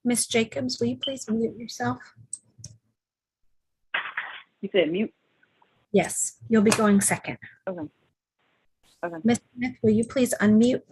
Miss Jacobs, will you please mute yourself? You said mute? Yes, you'll be going second. Okay. Okay. Miss Smith, will you please unmute?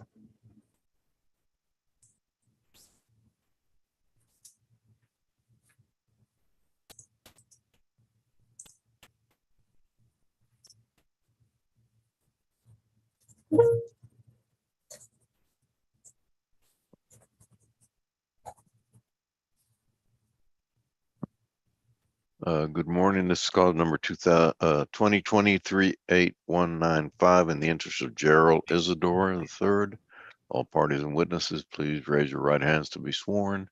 Good morning. This is call number 2023-8-195 in the interest of Gerald Isidore III. All parties and witnesses, please raise your right hands to be sworn.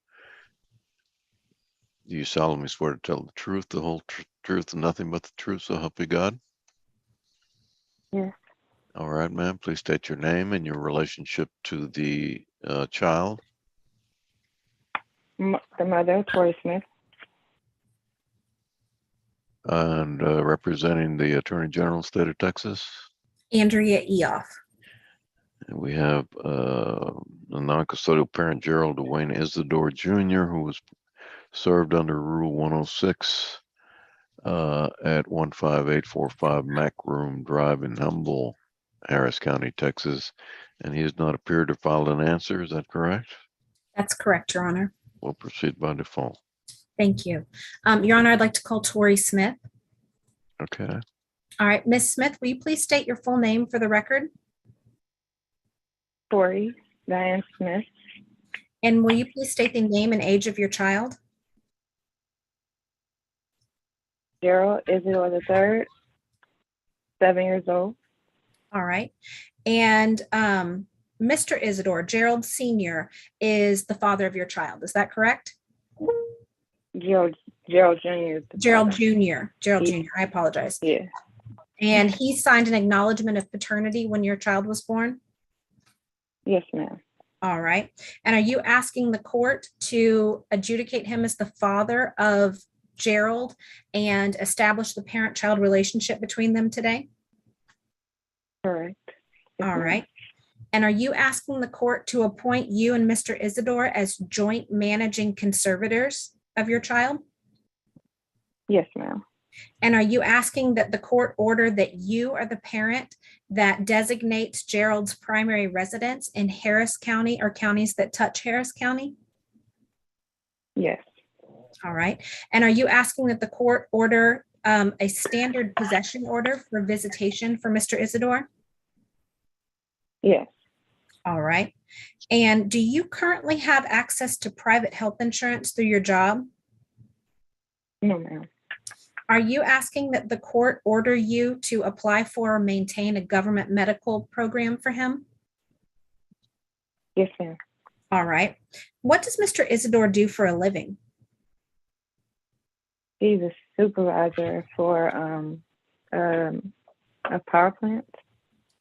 Do you solemnly swear to tell the truth, the whole truth, and nothing but the truth, so help you God? Yes. All right, ma'am. Please state your name and your relationship to the child. The mother, Tori Smith. And representing the Attorney General, State of Texas. Andrea Eoff. And we have a non-custodial parent, Gerald Dwayne Isidore Jr., who was served under Rule 106 at 15845 Mac Room Drive in Humble, Harris County, Texas. And he has not appeared or filed an answer. Is that correct? That's correct, Your Honor. We'll proceed by default. Thank you. Your Honor, I'd like to call Tori Smith. Okay. All right, Miss Smith, will you please state your full name for the record? Tori Diane Smith. And will you please state the name and age of your child? Gerald Isidore III, 7 years old. All right. And Mr. Isidore, Gerald Sr., is the father of your child. Is that correct? Gerald Jr. Gerald Jr. Gerald Jr. I apologize. Yeah. And he signed an acknowledgement of paternity when your child was born? Yes, ma'am. All right. And are you asking the court to adjudicate him as the father of Gerald and establish the parent-child relationship between them today? Correct. Yes, All ma'am. right. And are you asking the court to appoint you and Mr. Isidore as joint managing conservators of your child? Yes, ma'am. And are you asking that the court order that you are the parent that designates Gerald's primary residence in Harris County or counties that touch Harris County? Yes. All right. And are you asking that the court order a standard possession order for visitation for Mr. Isidore? Yes. All right. And do you currently have access to private health insurance through your job? No, ma'am. Are you asking that the court order you to apply for or maintain a government medical program for him? Yes, ma'am. All right. What does Mr. Isidore do for a living? He's a supervisor for a power plant.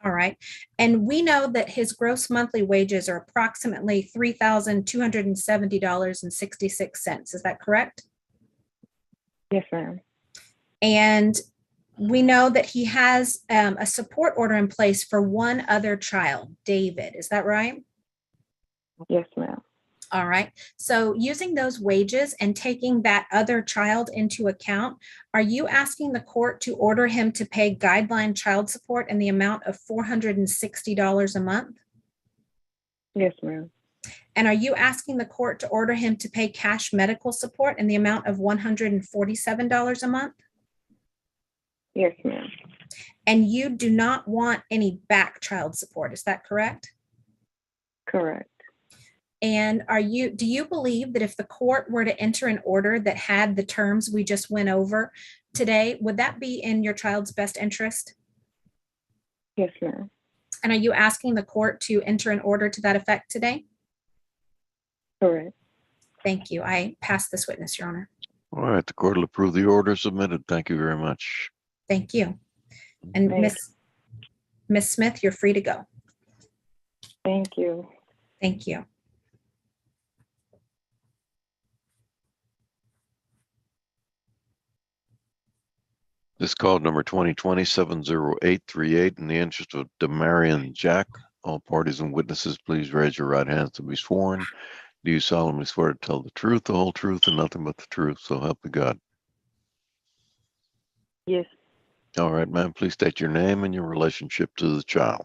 All right. And we know that his gross monthly wages are approximately $3,270.66. Is that correct? Yes, ma'am. And we know that he has a support order in place for one other child, David. Is that right? Yes, ma'am. All right. So using those wages and taking that other child into account, are you asking the court to order him to pay guideline child support in the amount of $460 a month? Yes, ma'am. And are you asking the court to order him to pay cash medical support in the amount of $147 a month? Yes, ma'am. And you do not want any back child support, is that correct? Correct. And do you believe that if the court were to enter an order that had the terms we just went over today, would that be in your child's best interest? Yes, ma'am. And are you asking the court to enter an order to that effect today? Correct. Thank you. I pass this witness, Your Honor. All right. The court will approve the order submitted. Thank you very much. Thank you. And Thanks. Miss Smith, you're free to go. Thank you. Thank you. This call number 2020-70838 in the interest of Demarion Jack. All parties and witnesses, please raise your right hands to be sworn. Do you solemnly swear to tell the truth, the whole truth, and nothing but the truth, so help you God? Yes. All right, ma'am, please state your name and your relationship to the child.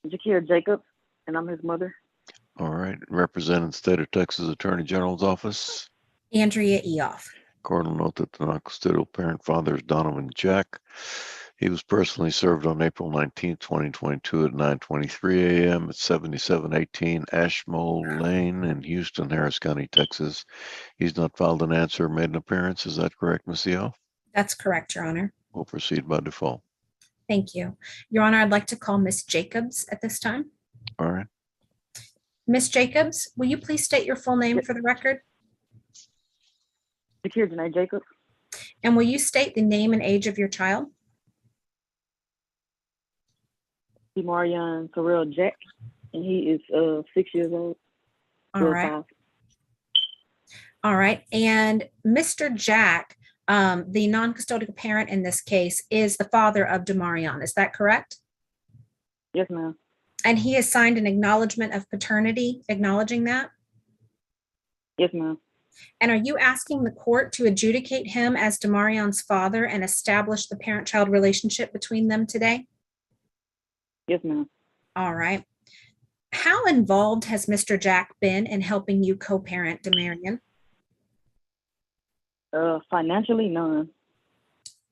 Jakir Jacobs, and I'm his mother. All right, representing State of Texas Attorney General's Office. Andrea Eoff. Court will note that the non-custodial parent father is Donovan Jack. He was personally served on April 19, 2022 at 9:23 a.m. at 7718 Ashmole Lane in Houston, Harris County, Texas. He's not filed an answer or made an appearance. Is that correct, Ms. Eoff? That's correct, Your Honor. We'll proceed by default. Thank you. Your Honor, I'd like to call Ms. Jacobs at this time. All right. Ms. Jacobs, will you please state your full name for the record? Jakir Janae Jacobs. And will you state the name and age of your child? Demarion Terrell Jack, and he is 6 years old. All right. All right. And Mr. Jack, the non-custodial parent in this case, is the father of Demarion. Is that correct? Yes, ma'am. And he has signed an acknowledgement of paternity, acknowledging that? Yes, ma'am. And are you asking the court to adjudicate him as Demarion's father and establish the parent-child relationship between them today? Yes, ma'am. All right. How involved has Mr. Jack been in helping you co-parent Demarion? Financially, none.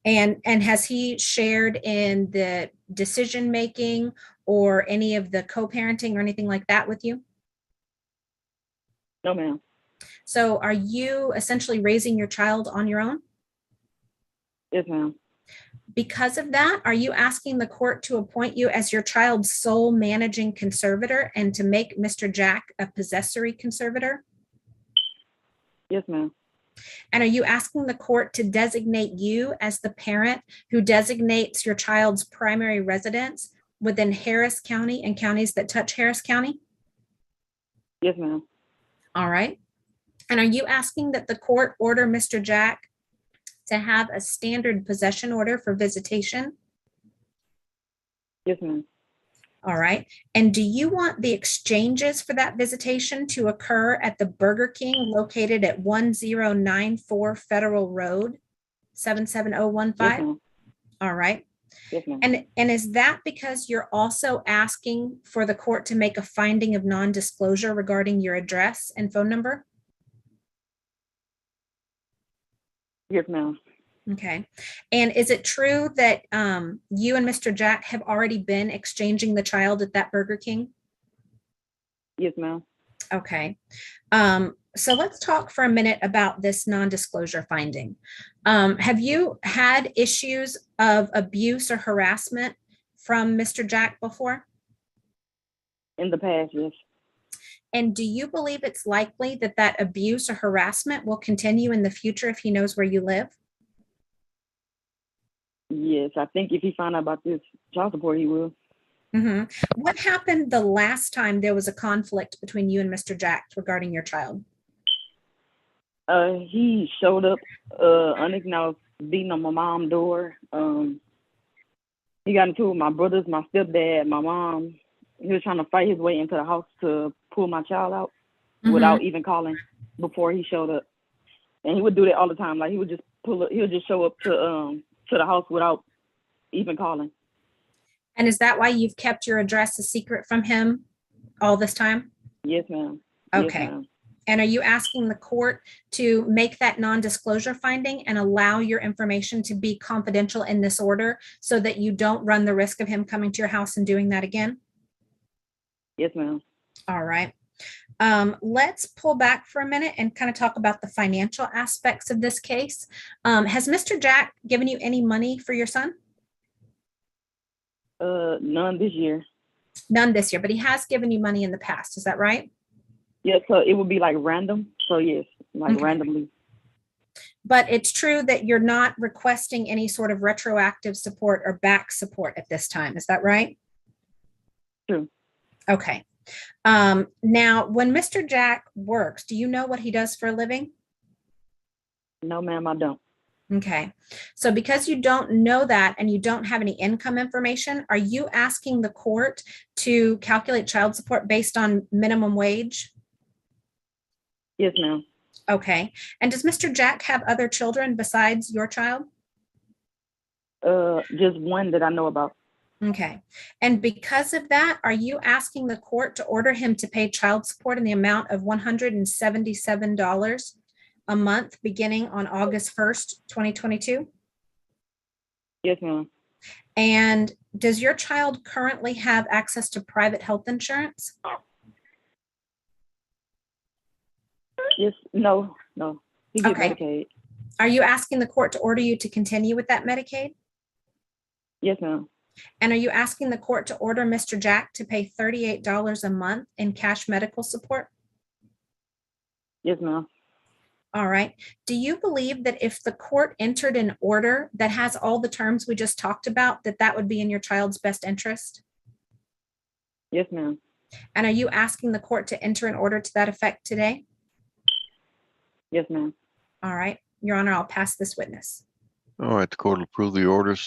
And has he shared in the decision-making or any of the co-parenting or anything like that with you? No, ma'am. So are you essentially raising your child on your own? Yes, ma'am. Because of that, are you asking the court to appoint you as your child's sole managing conservator and to make Mr. Jack a possessory conservator? Yes, ma'am. And are you asking the court to designate you as the parent who designates your child's primary residence within Harris County and counties that touch Harris County? Yes, ma'am. All right. And are you asking that the court order Mr. Jack to have a standard possession order for visitation? Yes, ma'am. All right. And do you want the exchanges for that visitation to occur at the Burger King located at 1094 Federal Road, 77015? Yes, ma'am. All right. Yes, ma'am. And is that because you're also asking for the court to make a finding of non-disclosure regarding your address and phone number? Yes, ma'am. Okay. And is it true that you and Mr. Jack have already been exchanging the child at that Burger King? Yes, ma'am. Okay. So let's talk for a minute about this non-disclosure finding. Have you had issues of abuse or harassment from Mr. Jack before? In the past, yes. And do you believe it's likely that that abuse or harassment will continue in the future if he knows where you live? Yes, I think if he found out about this child support, he will. Mm-hmm. What happened the last time there was a conflict between you and Mr. Jack regarding your child? He showed up unacknowledged, beating on my mom's door. He got into it with my brothers, my stepdad, my mom. He was trying to fight his way into the house to pull my child out without even calling before he showed up. And he would do that all the time. Like he would just he would just show up to the house without even calling. And is that why you've kept your address a secret from him all this time? Yes, ma'am. Okay. Yes, ma'am. And are you asking the court to make that non-disclosure finding and allow your information to be confidential in this order so that you don't run the risk of him coming to your house and doing that again? Yes, ma'am. All right. Let's pull back for a minute and kind of talk about the financial aspects of this case. Has Mr. Jack given you any money for your son? None this year. None this year, but he has given you money in the past. Is that right? Yeah, so it would be like random. So yes, like randomly. But it's true that you're not requesting any sort of retroactive support or back support at this time. Is that right? True. Okay. Now, when Mr. Jack works, do you know what he does for a living? No, ma'am, I don't. Okay. So because you don't know that and you don't have any income information, are you asking the court to calculate child support based on minimum wage? Yes, ma'am. Okay. And does Mr. Jack have other children besides your child? Just one that I know about. Okay. And because of that, are you asking the court to order him to pay child support in the amount of $177 a month beginning on August 1st, 2022? Yes, ma'am. And does your child currently have access to private health insurance? Yes, no. He get Okay. Medicaid. Are you asking the court to order you to continue with that Medicaid? Yes, ma'am. And are you asking the court to order Mr. Jack to pay $38 a month in cash medical support? Yes, ma'am. All right. Do you believe that if the court entered an order that has all the terms we just talked about, that that would be in your child's best interest? Yes, ma'am. And are you asking the court to enter an order to that effect today? Yes, ma'am. All right. Your Honor, I'll pass this witness. All right, the court will approve the orders.